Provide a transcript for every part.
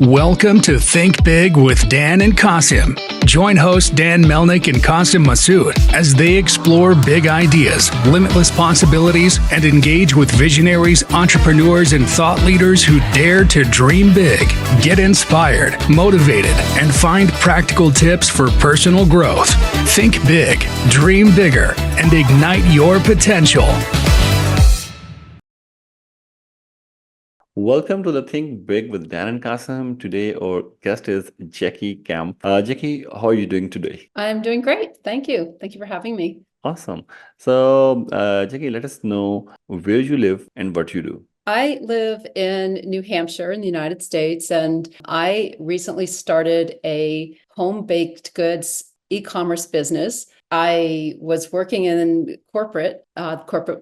Welcome to Think Big with Dan and Qasim. Join hosts Dan Melnick and Qasim Masood as they explore big ideas, limitless possibilities, and engage with visionaries, entrepreneurs, and thought leaders who dare to dream big, get inspired, motivated, and find practical tips for personal growth. Think big, dream bigger, and ignite your potential. Welcome to the Think Big with Dan and Qasim. Today, our guest is Jackie Kempf. Jackie, how are you doing today? I'm doing great. Thank you. Thank you for having me. Awesome. So, Jackie, let us know where you live and what you do. I live in New Hampshire in the United States, and I recently started a home baked goods e-commerce business. I was working in corporate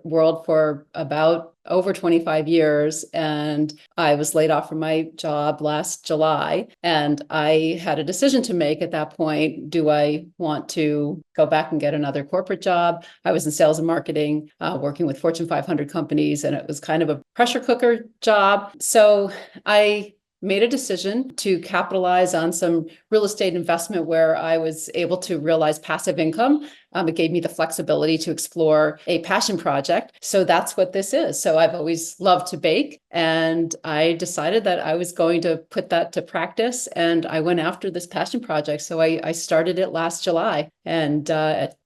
world for about over 25 years, and I was laid off from my job last July. And I had a decision to make at that point. Do I want to go back and get another corporate job? I was in sales and marketing, working with Fortune 500 companies, and it was kind of a pressure cooker job. So I made a decision to capitalize on some real estate investment where I was able to realize passive income. It gave me the flexibility to explore a passion project. So that's what this is. So I've always loved to bake, and I decided that I was going to put that to practice, and I went after this passion project. So I started it last July, and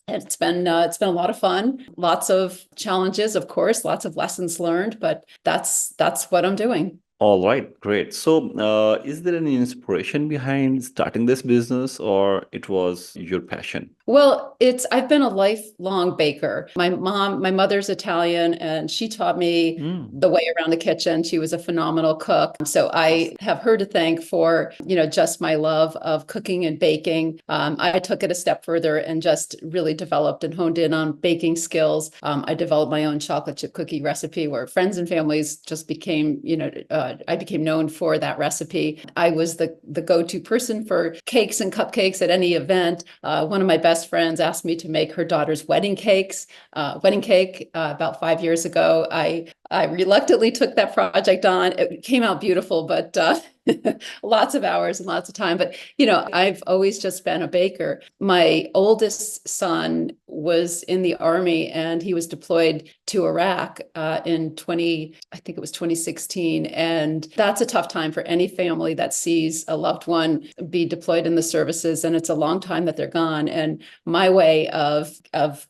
it's been a lot of fun, lots of challenges, of course, lots of lessons learned, but that's what I'm doing. All right, great. So, is there any inspiration behind starting this business, or it was your passion? Well, I've been a lifelong baker. My mother's Italian, and she taught me the way around the kitchen. She was a phenomenal cook. So I have her to thank for, just my love of cooking and baking. I took it a step further and just really developed and honed in on baking skills. I developed my own chocolate chip cookie recipe where friends and families just became, I became known for that recipe. I was the go-to person for cakes and cupcakes at any event. One of my best friends asked me to make her daughter's wedding cake about 5 years ago. I reluctantly took that project on. It came out beautiful, but lots of hours and lots of time. But, I've always just been a baker. My oldest son was in the Army, and he was deployed to Iraq in 2016. And that's a tough time for any family that sees a loved one be deployed in the services. And it's a long time that they're gone. And my way of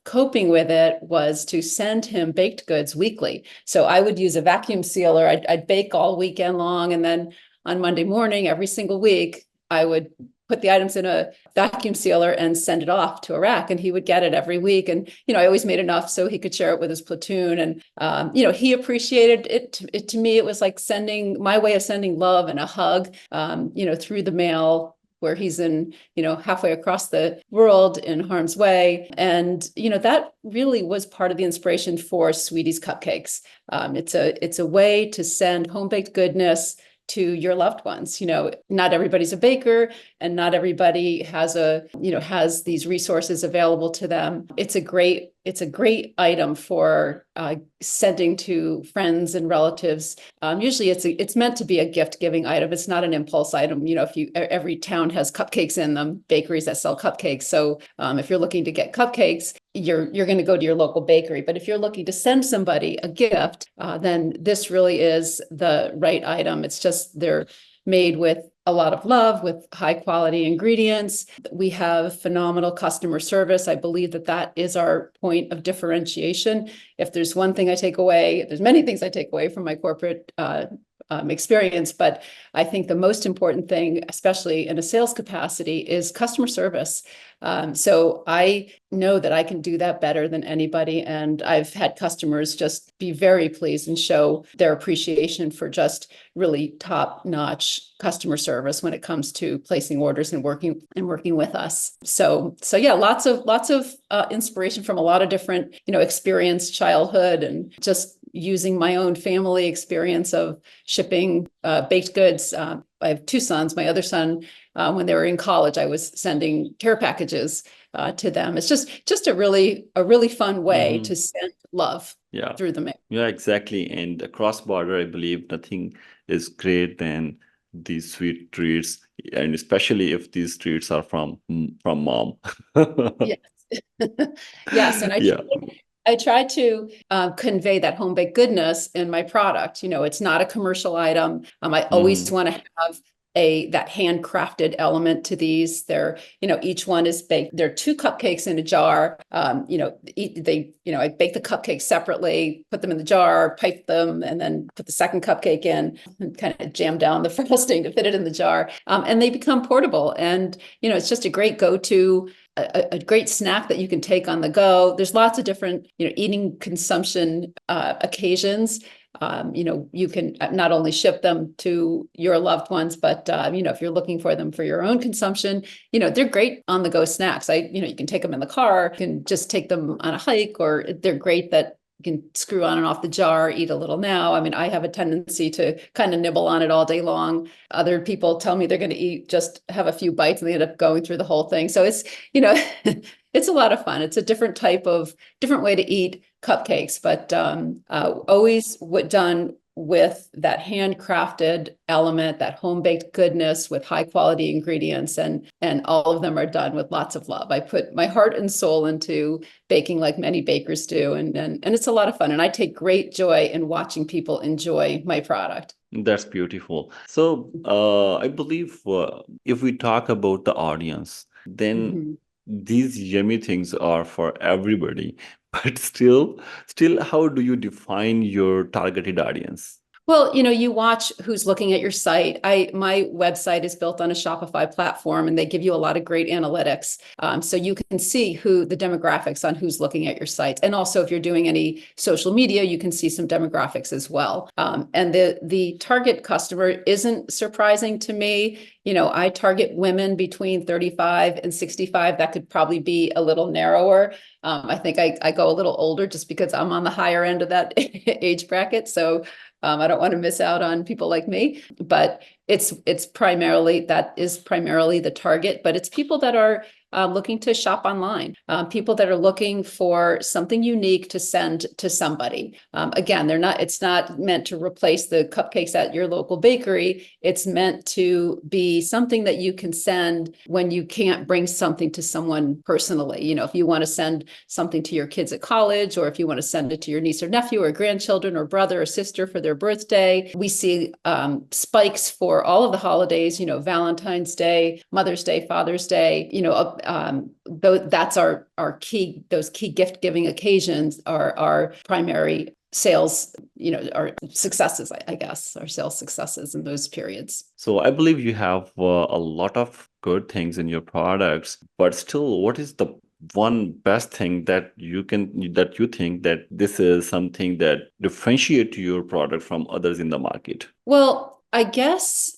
coping with it was to send him baked goods weekly. So I would use a vacuum sealer. I'd bake all weekend long, and then on Monday morning, every single week, I would put the items in a vacuum sealer and send it off to Iraq, and he would get it every week. And, I always made enough so he could share it with his platoon. And, he appreciated it. To me, it was like my way of sending love and a hug, through the mail, where he's in, halfway across the world in harm's way. And, that really was part of the inspiration for Sweeties Cupcakes. It's a way to send home-baked goodness to your loved ones. Not everybody's a baker, and not everybody has has these resources available to them. It's a great item for sending to friends and relatives. Usually it's meant to be a gift giving item. It's not an impulse item. Every town has cupcakes in them, bakeries that sell cupcakes. So if you're looking to get cupcakes, you're going to go to your local bakery. But if you're looking to send somebody a gift, then this really is the right item. It's just they're made with a lot of love, with high quality ingredients. We have phenomenal customer service. I believe that is our point of differentiation. If there's one thing I take away, there's many things I take away from my corporate experience, but I think the most important thing, especially in a sales capacity, is customer service. So I know that I can do that better than anybody. And I've had customers just be very pleased and show their appreciation for just really top-notch customer service when it comes to placing orders and working with us. So yeah, lots of inspiration from a lot of different, experience, childhood, and just using my own family experience of shipping baked goods. I have two sons. My other son, when they were in college, I was sending care packages to them. It's just a really fun way to send love through the mail. Yeah, exactly. And across border, I believe nothing is great than these sweet treats, and especially if these treats are from mom. Yes. Yes, and Yeah. I try to convey that home baked goodness in my product. It's not a commercial item. I always want to have that handcrafted element to these. They're, each one is baked. They're 2 cupcakes in a jar. I bake the cupcakes separately, put them in the jar, pipe them, and then put the second cupcake in and kind of jam down the frosting to fit it in the jar. And they become portable. And, it's just a great go-to, a great snack that you can take on the go. There's lots of different, eating consumption occasions. You can not only ship them to your loved ones, but, if you're looking for them for your own consumption, they're great on the go snacks. You can take them in the car, you can just take them on a hike, or they're great that you can screw on and off the jar, eat a little now. I mean, I have a tendency to kind of nibble on it all day long. Other people tell me they're going to just have a few bites and they end up going through the whole thing. So it's, it's a lot of fun. It's a different way to eat cupcakes, but always done with that handcrafted element, that home-baked goodness with high quality ingredients, and all of them are done with lots of love. I put my heart and soul into baking like many bakers do, and it's a lot of fun. And I take great joy in watching people enjoy my product. That's beautiful. So I believe if we talk about the audience, then these yummy things are for everybody. But still, how do you define your targeted audience? Well, you watch who's looking at your site. My website is built on a Shopify platform, and they give you a lot of great analytics. So you can see the demographics on who's looking at your site. And also, if you're doing any social media, you can see some demographics as well. And the target customer isn't surprising to me. I target women between 35 and 65. That could probably be a little narrower. I think I go a little older just because I'm on the higher end of that age bracket. So I don't want to miss out on people like me, but it's primarily the target, but it's people that are looking to shop online, people that are looking for something unique to send to somebody. Again, it's not meant to replace the cupcakes at your local bakery. It's meant to be something that you can send when you can't bring something to someone personally. If you want to send something to your kids at college, or if you want to send it to your niece or nephew or grandchildren or brother or sister for their birthday. We see spikes for all of the holidays, Valentine's Day, Mother's Day, Father's Day, that's our key, those key gift giving occasions are our primary sales, our successes, I guess, our sales successes in those periods. So I believe you have a lot of good things in your products, but still, what is the one best thing that you think that this is something that differentiates your product from others in the market? Well, I guess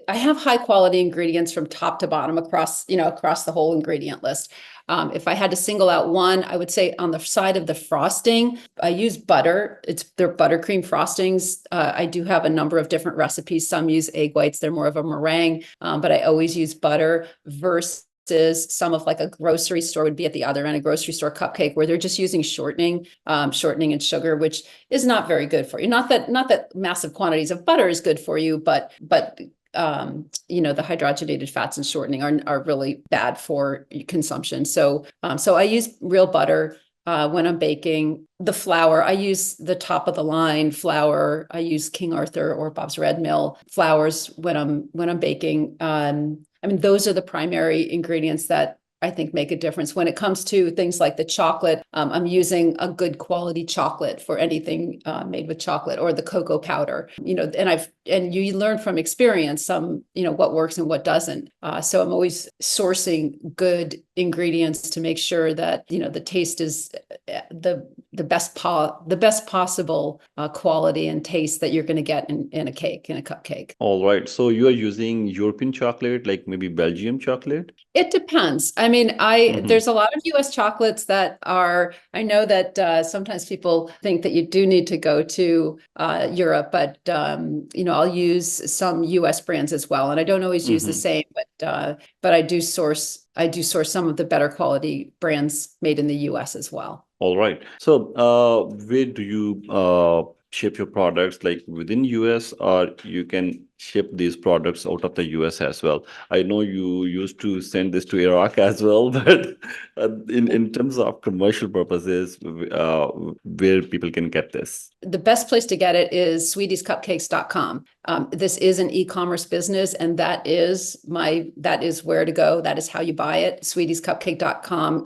I have high quality ingredients from top to bottom across the whole ingredient list. If I had to single out one, I would say on the side of the frosting, I use butter. They're buttercream frostings. I do have a number of different recipes. Some use egg whites. They're more of a meringue, but I always use butter versus some of like a grocery store would be at the other end, a grocery store cupcake where they're just using shortening and sugar, which is not very good for you. Not that massive quantities of butter is good for you, but the hydrogenated fats and shortening are really bad for consumption. So I use real butter. When I'm baking. The flour, I use the top of the line flour. I use King Arthur or Bob's Red Mill flours when I'm baking. Those are the primary ingredients that I think make a difference. When it comes to things like the chocolate, I'm using a good quality chocolate for anything made with chocolate, or the cocoa powder, and you learn from experience what works and what doesn't. So I'm always sourcing good ingredients to make sure that, the taste is the best possible quality and taste that you're going to get in a cupcake. All right. So you are using European chocolate, like maybe Belgium chocolate? It depends. There's a lot of US chocolates that I know that sometimes people think that you do need to go to Europe, but I'll use some US brands as well. And I don't always use the same, but I do source some of the better quality brands made in the US as well. All right. So where do you ship your products, like within US, or you can ship these products out of the US as well? I know you used to send this to Iraq as well, but in terms of commercial purposes, where people can get this? The best place to get it is sweetiescupcakes.com. This is an e-commerce business, and that is where to go. That is how you buy it. Sweetiescupcake.com.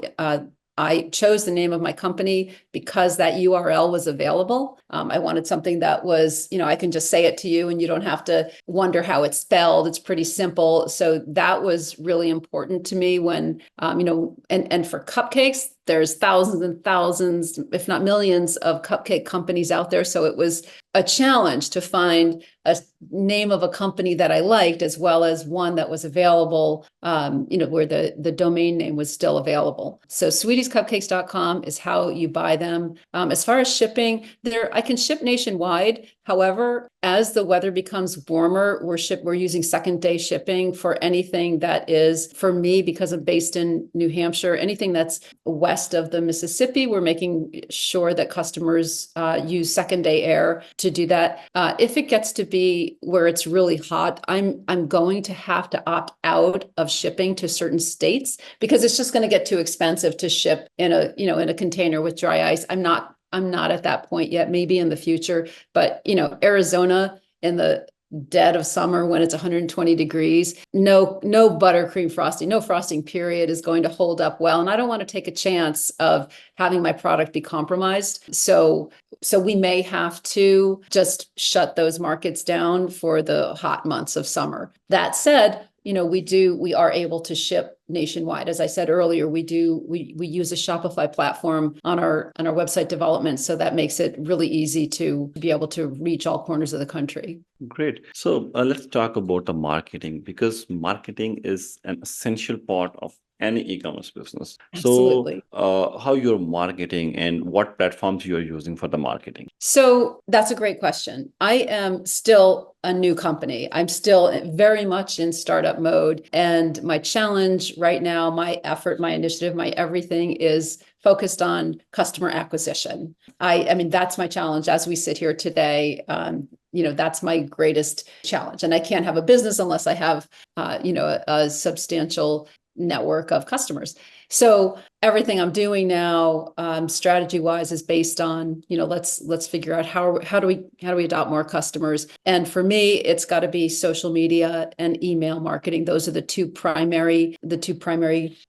I chose the name of my company because that URL was available. I wanted something that was, I can just say it to you and you don't have to wonder how it's spelled. It's pretty simple. So that was really important to me when, and for cupcakes, there's thousands and thousands, if not millions, of cupcake companies out there. So it was a challenge to find a name of a company that I liked, as well as one that was available, where the domain name was still available. So sweetiescupcakes.com is how you buy them. As far as shipping, I can ship nationwide. However, as the weather becomes warmer, we're using second day shipping for anything that is, for me, because I'm based in New Hampshire, anything that's west of the Mississippi, we're making sure that customers use second day air to do that. If it gets to be where it's really hot, I'm going to have to opt out of shipping to certain states because it's just going to get too expensive to ship in a container with dry ice. I'm not at that point yet, maybe in the future, but Arizona in the dead of summer when it's 120 degrees, no buttercream frosting, no frosting period is going to hold up well. And I don't want to take a chance of having my product be compromised. So we may have to just shut those markets down for the hot months of summer. That said, we are able to ship nationwide. As I said earlier, we use a Shopify platform on our website development. So that makes it really easy to be able to reach all corners of the country. Great. So let's talk about the marketing, because marketing is an essential part of any e-commerce business. Absolutely. So how you're marketing and what platforms you're using for the marketing? So that's a great question. I am still a new company. I'm still very much in startup mode. And my challenge right now, my effort, my initiative, my everything is focused on customer acquisition. I mean, that's my challenge as we sit here today. That's my greatest challenge. And I can't have a business unless I have, a substantial network of customers. So everything I'm doing now, strategy wise, is based on, let's figure out how do we adopt more customers. And for me, it's got to be social media and email marketing. Those are the two primary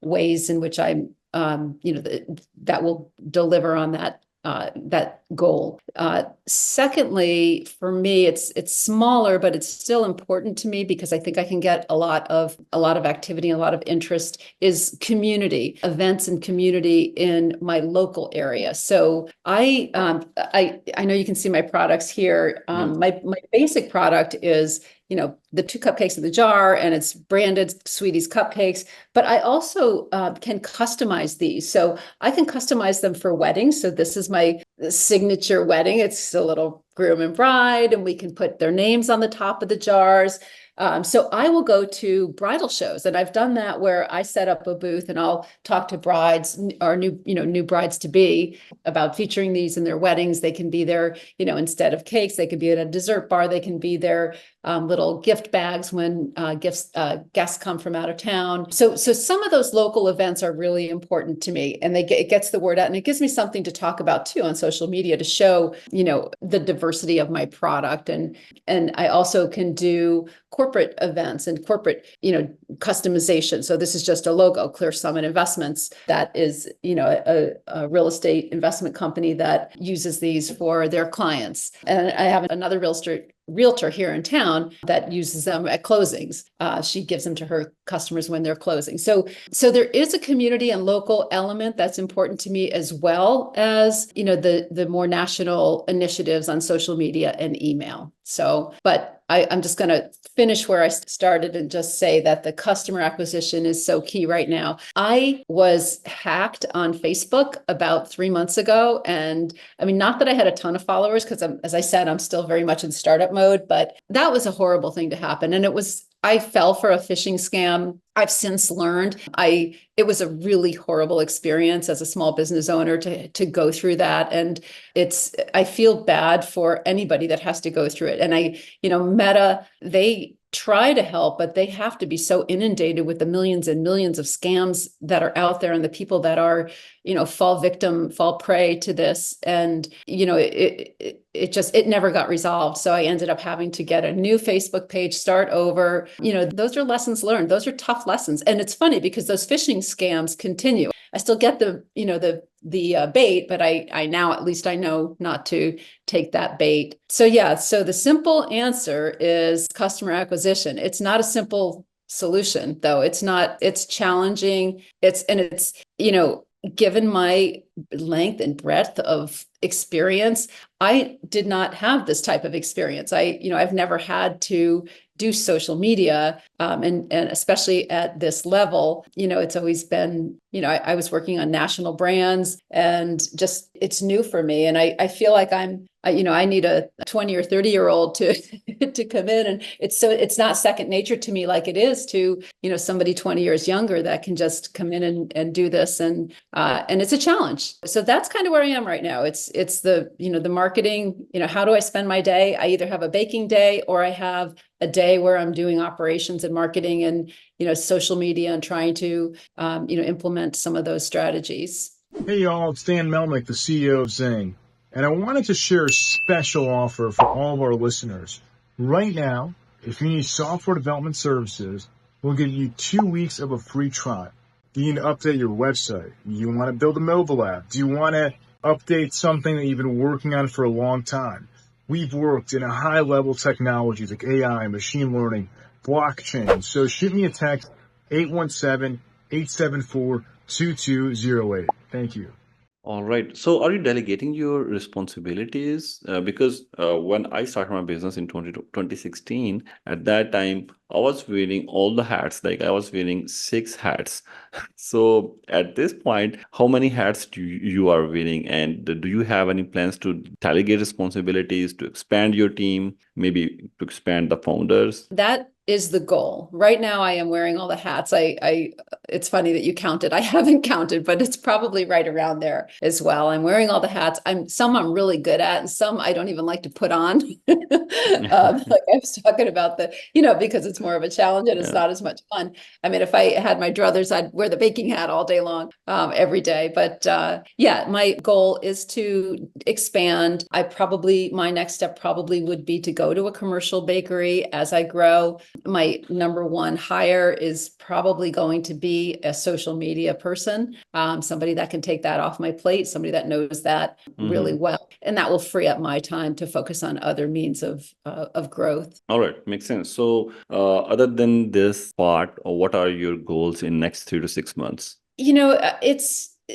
ways in which I'm, that will deliver on that goal. Secondly, for me, it's smaller, but it's still important to me because I think I can get a lot of activity, a lot of interest, is community events and community in my local area. So I know you can see my products here. My basic product is the 2 cupcakes in the jar, and it's branded Sweeties Cupcakes, but I also can customize these. So I can customize them for weddings. So this is my signature wedding. It's a little groom and bride, and we can put their names on the top of the jars. So I will go to bridal shows, and I've done that where I set up a booth and I'll talk to brides or new brides to be about featuring these in their weddings. They can be there, instead of cakes, they could be at a dessert bar. They can be their little gift bags when guests come from out of town. So some of those local events are really important to me, and it gets the word out, and it gives me something to talk about too on social media to show, the diversity of my product. And I also can do corporate events and corporate, customization. So this is just a logo, Clear Summit Investments. That is, a real estate investment company that uses these for their clients. And I have another realtor here in town that uses them at closings. She gives them to her customers when they're closing. So there is a community and local element that's important to me, as well as, the more national initiatives on social media and email. So, but I'm just going to finish where I started and just say that the customer acquisition is so key right now. I was hacked on Facebook about 3 months ago. And I mean, not that I had a ton of followers, because as I said, I'm still very much in startup mode, but that was a horrible thing to happen. And I fell for a phishing scam. I've since learned it was a really horrible experience as a small business owner to go through that. And I feel bad for anybody that has to go through it. And Meta, they try to help, but they have to be so inundated with the millions and millions of scams that are out there and the people that are, fall prey to this. And, it never got resolved. So I ended up having to get a new Facebook page, start over. Those are lessons learned. Those are tough lessons. And it's funny because those phishing scams continue. I still get the bait, but I now, at least I know not to take that bait. So the simple answer is customer acquisition. It's not a simple solution though. It's challenging. Given my length and breadth of experience, I did not have this type of experience. I've never had to do social media, and especially at this level, it's always been, I was working on national brands, and just it's new for me, and I feel like I need a 20 or 30-year-old to to come in, and it's not second nature to me like it is to somebody 20 years younger that can just come in and do this, and it's a challenge. So that's kind of where I am right now. It's the the marketing. How do I spend my day? I either have a baking day or I have a day where I'm doing operations and marketing and social media and trying to implement some of those strategies. Hey y'all, it's Dan Melnick, the CEO of Zing, and I wanted to share a special offer for all of our listeners. Right now, if you need software development services, we'll give you 2 weeks of a free trial. Do you need to update your website? Do you want to build a mobile app? Do you want to update something that you've been working on for a long time? We've worked in a high-level technologies like AI, machine learning, blockchain. So shoot me a text, 817-874-2208. Thank you. All right. So are you delegating your responsibilities? Because when I started my business in 2016, at that time, I was wearing all the hats. Like I was wearing 6 hats. So at this point, how many hats you are wearing? And do you have any plans to delegate responsibilities, to expand your team, maybe to expand the founders? That is the goal. Right now, I am wearing all the hats. It's funny that you counted. I haven't counted, but it's probably right around there as well. I'm wearing all the hats. Some I'm really good at, and some I don't even like to put on. Like I was talking about because it's more of a challenge and it's not as much fun. I mean, if I had my druthers, I'd wear the baking hat all day long, every day. But my goal is to expand. My next step probably would be to go to a commercial bakery as I grow. My number one hire is probably going to be a social media person, somebody that can take that off my plate, somebody that knows that really well. And that will free up my time to focus on other means of growth. All right, makes sense. So other than this part, what are your goals in next 3 to 6 months?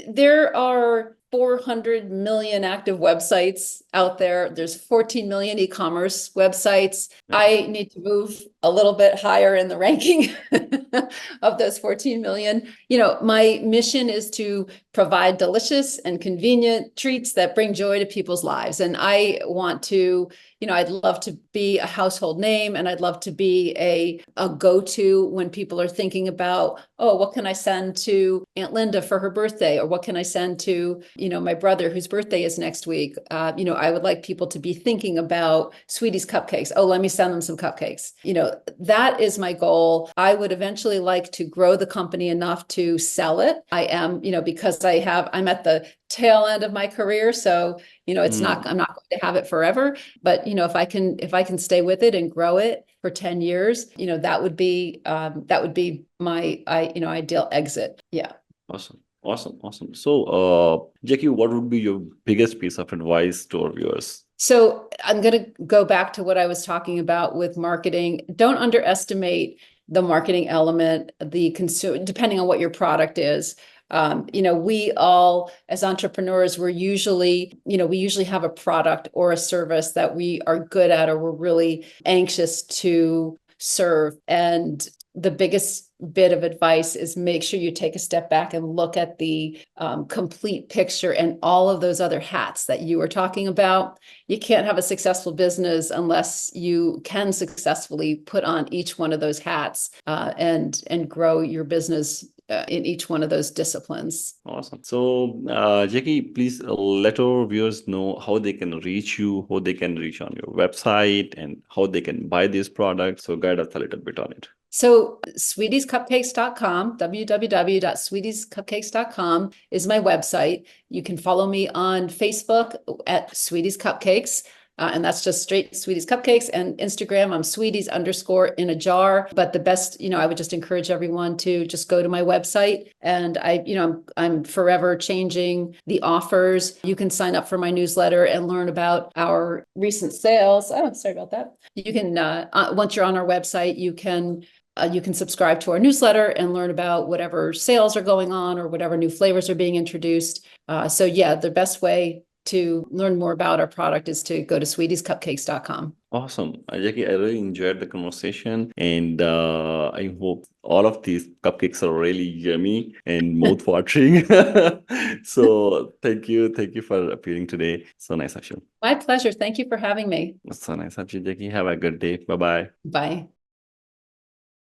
There are 400 million active websites out there. There's 14 million e-commerce websites. I need to move a little bit higher in the ranking of those 14 million. My mission is to provide delicious and convenient treats that bring joy to people's lives. And I want to, I'd love to be a household name, and I'd love to be a go-to when people are thinking about, oh, what can I send to Aunt Linda for her birthday? Or what can I send to, my brother whose birthday is next week? I would like people to be thinking about Sweeties Cupcakes. Oh, let me send them some cupcakes. That is my goal. I would eventually like to grow the company enough to sell it. I am, because I'm at the tail end of my career. So, I'm not going to have it forever, but, if I can stay with it and grow it for 10 years, that would be my, ideal exit. Yeah. Awesome. So, Jackie, what would be your biggest piece of advice to our viewers? So I'm going to go back to what I was talking about with marketing. Don't underestimate the marketing element, the consumer, depending on what your product is. We all, as entrepreneurs, we usually have a product or a service that we are good at, or we're really anxious to serve. And the biggest bit of advice is make sure you take a step back and look at the complete picture and all of those other hats that you were talking about. You can't have a successful business unless you can successfully put on each one of those hats and grow your business in each one of those disciplines. Awesome. So, Jackie, please let our viewers know how they can reach you, how they can reach on your website, and how they can buy these products. So, guide us a little bit on it. So sweetiescupcakes.com, www.sweetiescupcakes.com is my website. You can follow me on Facebook at Sweeties Cupcakes. And that's just straight Sweeties Cupcakes, and Instagram, I'm Sweeties_in a jar. But the best, I would just encourage everyone to just go to my website, and I'm forever changing the offers. You can sign up for my newsletter and learn about our recent sales. Oh, sorry about that. You can, once you're on our website, you can subscribe to our newsletter and learn about whatever sales are going on or whatever new flavors are being introduced. So yeah, the best way to learn more about our product is to go to sweetiescupcakes.com. Awesome. Jackie, I really enjoyed the conversation, and I hope all of these cupcakes are really yummy and mouth-watering. So thank you for appearing today. So nice of you. My pleasure. Thank you for having me. So nice of you, Jackie. Have a good day. Bye-bye. Bye.